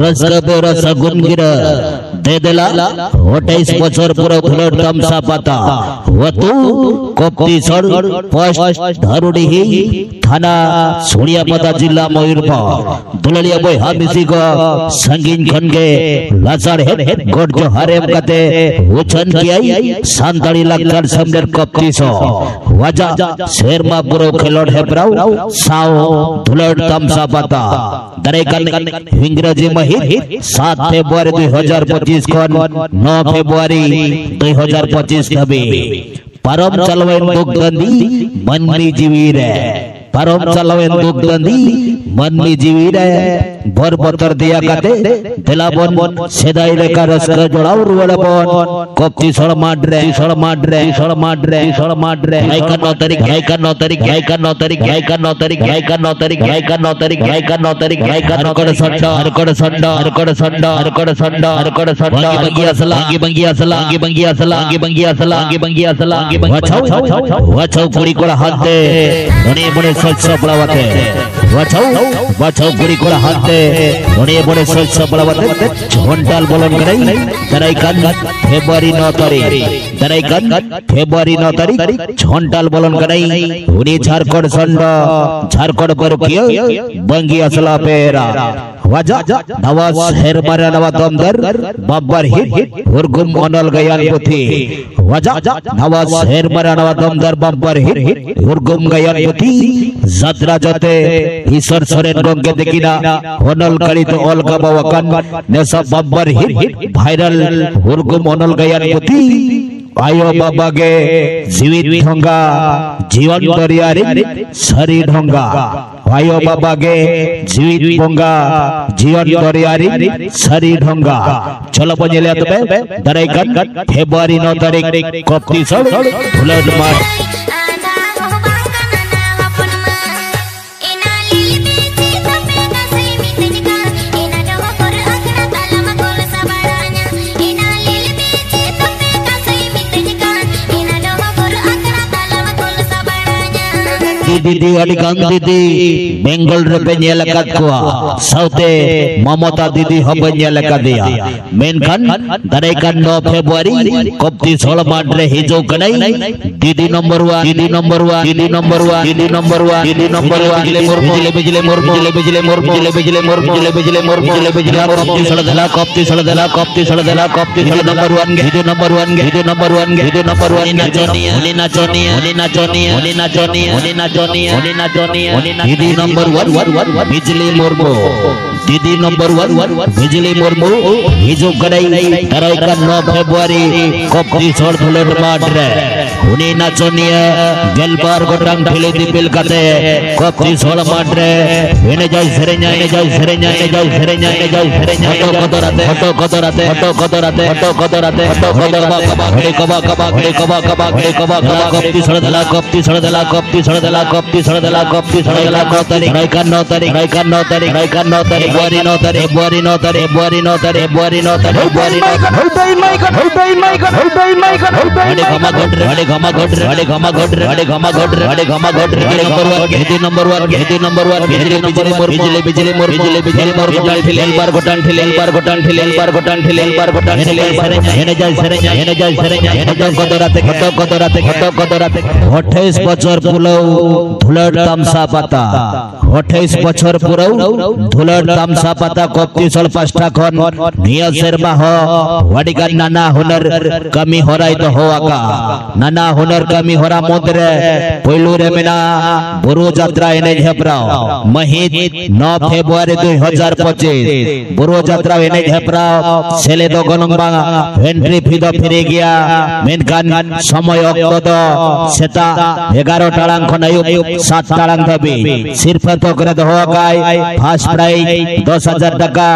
रसकबेर सगुनगिर दे देला 28 বছর পুরো ধুলোর তামসা পাতা वतु कोप्तीसर पोस्ट धरुडीही थाना सोनियापदा जिला मयूरभंज दुललिया बोय हामिसी को संगीन खनगे लासार हेड गोड जो हरेम कते उछन कियाई सांताड़ी लक्कर समदर कोप्तीसो वजा शेरमा बुरो खिलोड है ब्राउ साओ धुलोर तामसा पाता दरेकन इंग्रजी महित 7 फेब्रुआरी 2025 को 9 फेब्रुआरी 2025 कभी परम चलवेन दुगदंदी मनमी जीवी रे परम चलवेन दुगदंदी मनमी जीवी रे भर बतर दिया काते दिलाबन सेदाई लेका रसक जोड़ाव रुवड़बन कोप्ती सड़ माड्रे गायका नौ तारीख गायका हरकड़ संडा बंगी असला वछौ कुड़ी कोड़ा हाथ दे बने बने सच पड़ावते वछौ कुड़ी कोड़ा हाथ दे बने बने सच पड़ावते झोंटाल बोलन कराई दराइकन फेब्रुआरी 9 तारीख झोंटाल बोलन कराई उनी झारखंड संडा झारखंड पर कियो बंगी असला पेरा वजा नवाज हेरमारा नवा दमदर बब्बर हिट हुरगुम अनल गयान पुथी वजा नवाज हेरमारा नवा दमदर बब्बर हिट हुरगुम गयान पुथी जात्रा जते ईश्वर सोरेन गंगे देखिना अनल कड़ी तो ऑल गबावकन नेसा बब्बर हिट वायरल हुरगुम अनल गयान पुथी आयो बाबा के जीवित ढंगा जीवन दरियारी सरी ढंगा आयो बाबा के जीवित ढंगा जीवन दरियारी सरी ढंगा चलो बजेले तबे दरेकन फेब्रुआरी 9 तारीख कोप्ती सड़ धुलोर मार दीदी अडिकान दीदी बेंगल रे पे नेलकात कुआ साउते ममता दीदी हब नेलकात दिया मेनखान दरेकन 9 फेब्रुआरी कोप्ती सड़ माड्रे हिजो कनाई दीदी नंबर 1 बिजली मोर कोप्ती सड़ देला नंबर 1 दीदी नंबर 1 दीदी नंबर 1 बिजली मुर्मू दीदी नंबर 1 बिजली मुर्मू हिजो गड़ाई दरेकन 9 फेब्रुआरी कोप्ती सड़ धुलोर माड्रे उनी नाचनिया गेलबार गोटांग ठिले दिपिल कते कोप्ती सड़ माड्रे एने जाय सेरेña हटो कदराते कोप्ती सड़ देला कोप्ती सड़ देला गायका 9 तारीख फेब्रुआरी 9 तारीख नंबर 1 बिजली मोर गोटान ठिलेल हेने जाय सेरेña कदराते 28 বছর পুলৌ ধুলোর তামসা পাতা 28 বছর পুরৌ ধুলোর তামসা পাতা कोप्ती सड़ पास्टा खन निया शेरमा हो वाडिका नाना हुनर कमी होराई तो हो आका नाना हुनर कमी होरा मोदरे पहिलू रे मेना बुरु यात्रा एने झेपराव महित 9 फेब्रुआरी 2025 बुरु यात्रा एने झेपराव सेले दो गनंबा एंट्री फी दो फिरे गया मेनखान समय अक्त दो सेता 11 टाळांग खन आयुब 7 टाळांग धबी सिर्फ तो करे दो गाय फर्स्ट प्राइज 10,000 টাকা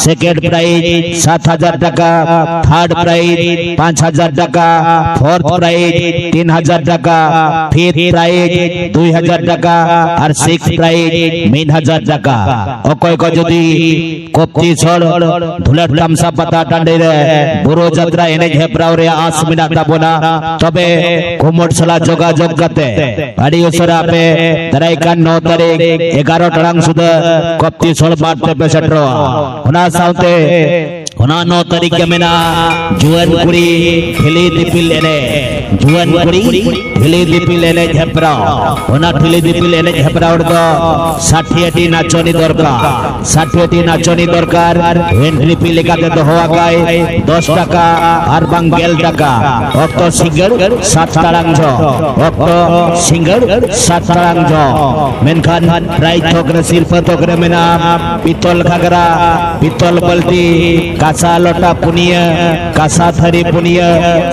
सेकेंड प्राइज 7,000 টাকা थर्ड प्राइज 5,000 টাকা फोर्थ प्राइज 3,000 টাকা फिफ्थ प्राइज 2,000 টাকা और सिक्स प्राइज 3,000 টাকা অকয় ক যদি कोप्ती सड़ धुलोर तामसा पाता टांडे रे बुरो यात्रा एने झेपराव रे आस मिना ताबोना तबे कुमोट सला जोगाजोग कते आड़ी उसरा पे दराइकन 9 तारीख 11 टाळांग सुदा कोप्ती सड़ माठ माते पे सेटरो होना साउते होना 9 तारीख के मेना जुआन कुड़ी ठिली दिपिल एने जुआन कुड़ी ठिली दिपिल एने झेपरा होना ठिली दिपिल एने झेपरा उड़दो 60टी नाचनी दरकार 60टी नाचनी दरकार एंट्री फी लेकाते दोहवा गाय 10 टाका और बांग 11 टाका अक्तो सिंगर 7 टारांग जो अक्तो सिंगर 7 टारांग जो मेनखान प्राइज थोकरे शिल्प थोकरे मेना पितल घागरा पितल बल्टी कासा लोटा पुनिया कासा थरी पुनिया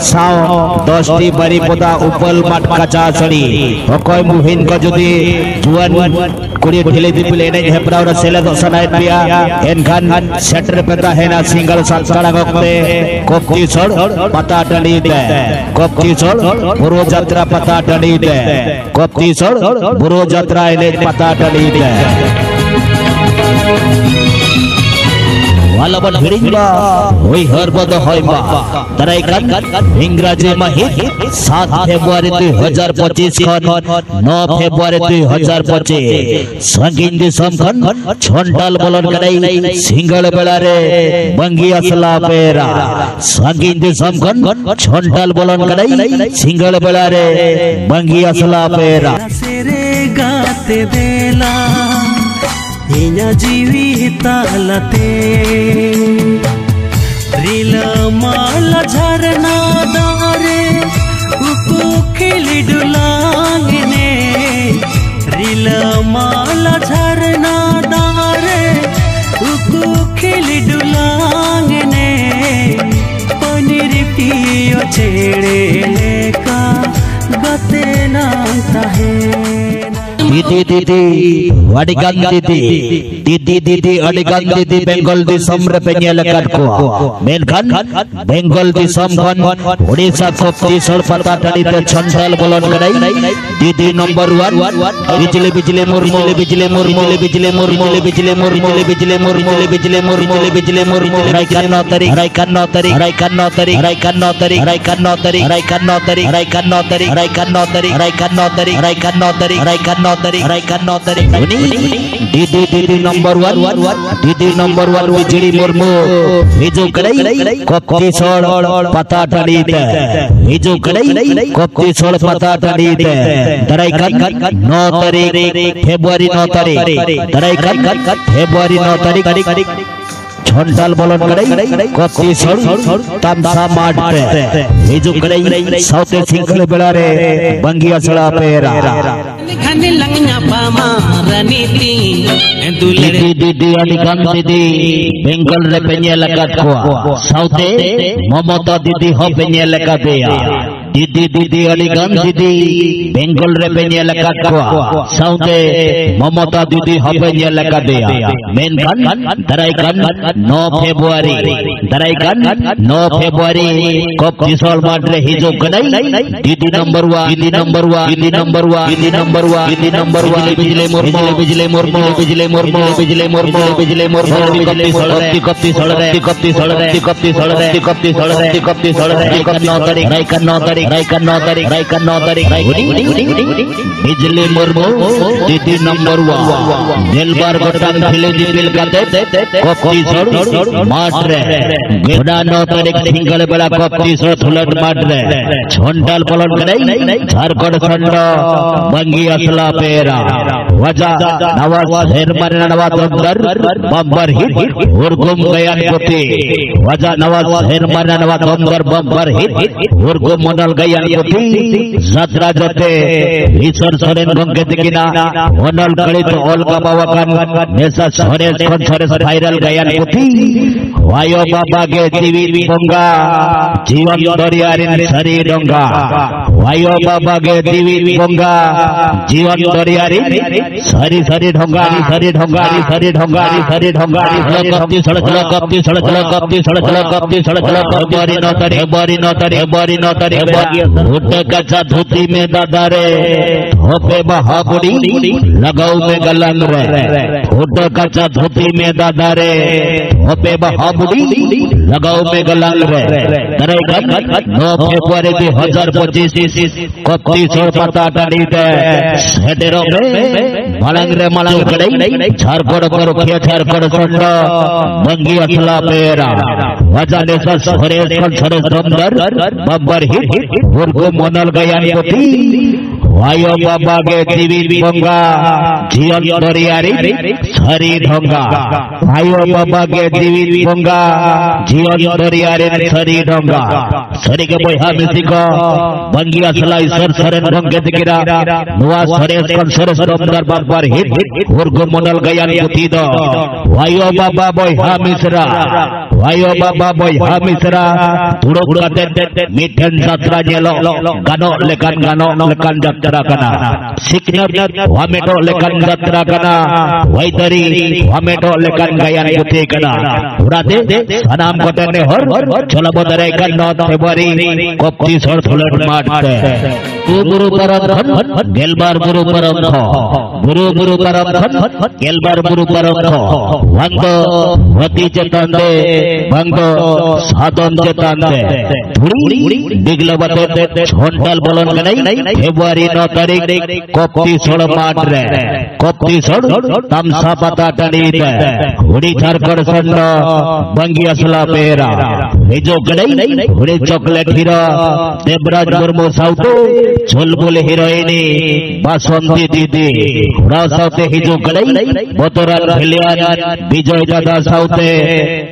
साव 10टी बारीपोदा उपल माट काचा सड़ी अकय मुहिन को जुदी जुआन कुड़ी ठिली दिपिल एने हेपरा और सेले दसनाय पिया एनखान सेटर पेता हेना सिंगल 7 टाका गक्ते कोपती सड़ पता टली दे कोपती सड़ बुरो यात्रा पता टली दे कोपती सड़ बुरो यात्रा एने पता टली दे वाला बन हिरिंगा वही हर बद होइबा तराइकान इंग्राजी माहित 7 फेब्रुआरी 2025 खन 9 फेब्रुआरी 2025 संगीन दिसम खन छंटाल बोलन कडाई सिंगल बेला रे बंगी असला पेरा संगीन दिसम खन छंटाल बोलन कडाई सिंगल बेला रे बंगी असला पेरा सेरे गाते बेला इना जीवितालते रिलमाला झरना दारे उको खिली डुलांगने रिलमाला झरना दारे उको खिली डुलांगने पनीर पियो छेड़े लेका गते ना ताहे दीदी दीदी वडिगान दीदी अडिगान दीदी बेंगल दिसम रे पेनियल काट को मेनखान बेंगल दिसम खन ओडिशा कोपती सर पता टड़ी ते छंटाल बोलन कडाई दीदी नंबर 1 बिजली बिजली मुरमुर बिजली मुरमुर बिजली मुरमुर बिजली मुरमुर बिजली मुरमुर बिजली मुरमुर बिजली मुरमुर राइकान 9 तारीख राइकान 9 तारीख राइकान 9 तारीख राइकान 9 तारीख राइकान 9 तारीख राइकान 9 तारीख राइकान 9 तारीख राइकान 9 तारीख राइकान 9 तारीख राइकान 9 तारीख राइकान 9 तारीख राइकान 9 तारीख दीदी नंबर 1 दीदी नंबर 1 बिजली मुरमु हिजो कड़ाई कोपती सड़ पता टड़ी दे हिजो कड़ाई कोपती सड़ पता टड़ी दे तराइकान 9 तारीख फेब्रुआरी 9 तारीख तराइकान फेब्रुआरी 9 तारीख छंटाल बोलन कड़ाई कोपती सड़ तमसा माट पे हिजो कड़ाई साउथे सिंगल बेला रे बंगी असला पेरा खने लंगना पामा रनीति दीदी अडिगान दीदी बेंगल रे पेनियल काट को साउथे ममता दीदी हो पेनियल का बेया दीदी अडिगान दीदी बेंगल रे पेनियल काट को साउथे ममता दीदी हो पेनियल का बेया मेनखान दराइकान 9 फेब्रुआरी दराइकान 9 फेब्रुआरी कोपती सड़ माट रे हिजो कडाई दीदी नंबर 1 दीदी नंबर 1 दीदी नंबर 1 दीदी नंबर 1 दीदी नंबर 1 बिजली मुरमुर बिजली मुरमुर बिजली मुरमुर बिजली मुरमुर बिजली मुरमुर कोपती सड़ रे कोपती सड़ रे कोपती सड़ रे कोपती सड़ रे कोपती सड़ रे 9 तारीख राइकान 9 तारीख राइकान 9 तारीख राइकान 9 तारीख बिजली मुरमुर दीदी नंबर 1 दिलबार गोटान ठिली दिपिल काते कोपती सड़ माट रे गोडा 9 तारीख सिंगल बेला कोपती सड़ थुलट माट रे छंटाल बोलन कडाई झारखंड खंड बंगी असला पेरा वजा नवाज हेरमन नवाज अंदर बम्बर हिट उर्गुम गयान कोती वजा नवाज हेरमन नवाज अंदर बम्बर हिट उर्गुम मनल गयान कोती यात्रा जते ईश्वर सोरेन गंगे दिकिना मनल कड़ी तो ओलका बावकान नेसा सोरेन कोन सोरेन वायरल गयान कोती वायो बाबा के जीवी बंगा जीवन दरियारिन सरी डंगा वायो बाबा के जीवी बंगा जीवन दरियारिन सरी सरी ढंगारी सरी ढंगारी सरी ढंगारी सरी ढंगारी कप्ती सड़क कप्ती सड़क कप्ती सड़क कप्ती सड़क फेब्रुआरी 9 तारीख फेब्रुआरी 9 तारीख फेब्रुआरी 9 तारीख उठ कच्चा धोती में दादा रे होपे बहाबुड़ी लगाओ में गलंग रे फोटो कच्चा धोती में दादा रे होपे बहाबुड़ी लगाओ में गलंग रे तरे गन 9 फेब्रुआरी 2025 कप्ती सोर पता टाड़ी दे सेडेरो में मलंग रे मलंग गड़ई झारखंड पर किया झारखंड संड बंगी असला पेरा वजाने सा हरे सरे सुंदर बब्बर हिट उर्को मोनल गयान कोती वायो बाबा के जीवित भंगा जीवन दरियारी सरी ढंगा वायो बाबा के जीवित भंगा जीवन दरियारी सरी ढंगा सरी के बोहा मिसिको बंगी असला सर सरे ढंगे दिखरा नुआ सरे सरे सुंदर बब्बर हिट उर्को मोनल गयान कोती दो वायो बाबा बोहा मिश्रा वायो बाबा बोहा मिश्रा तुड़ो गुड़ाते मिठन जात्रा जेलो गानो लेकान जात्रा कना सिकनर वामेटो लेकान जात्रा कना वैतरी वामेटो लेकान गायन पुथि कना उड़ाते सनाम कोटने हर चलो बदरे कन 9 फेब्रुआरी कप्ती सर थुलट माटते गुरु परम गेलबार गुरु परम गुरु परम गेलबार गुरु परम वंदो वती चेतन दे बंगो साधन चेतन दे धुड़ी डिगलो बते छोंटल बोलन गनई फेब्रुआरी 9 तारीख कप्ती सोड़ माट रे कप्ती सोड़ तमसा पता टनी दे उड़ी झारखंड संड बंगी असला पेरा हिजो गनई उड़ी चॉकलेट हीरो देवराज मुर्मू साउतो चुलबुल हिरोइनी बासंती दीदी उड़ा साउते हिजो गनई बोतरान भिलियान विजय दादा साउते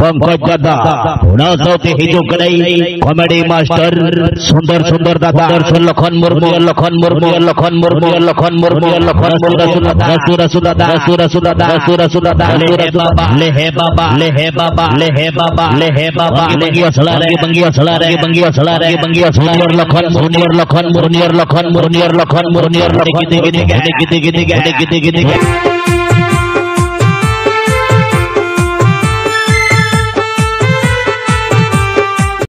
पंकज दादा उड़ा साउते हिजो गनई कॉमेडी मास्टर सुंदर सुंदर दादा लखन मुर्मू लखन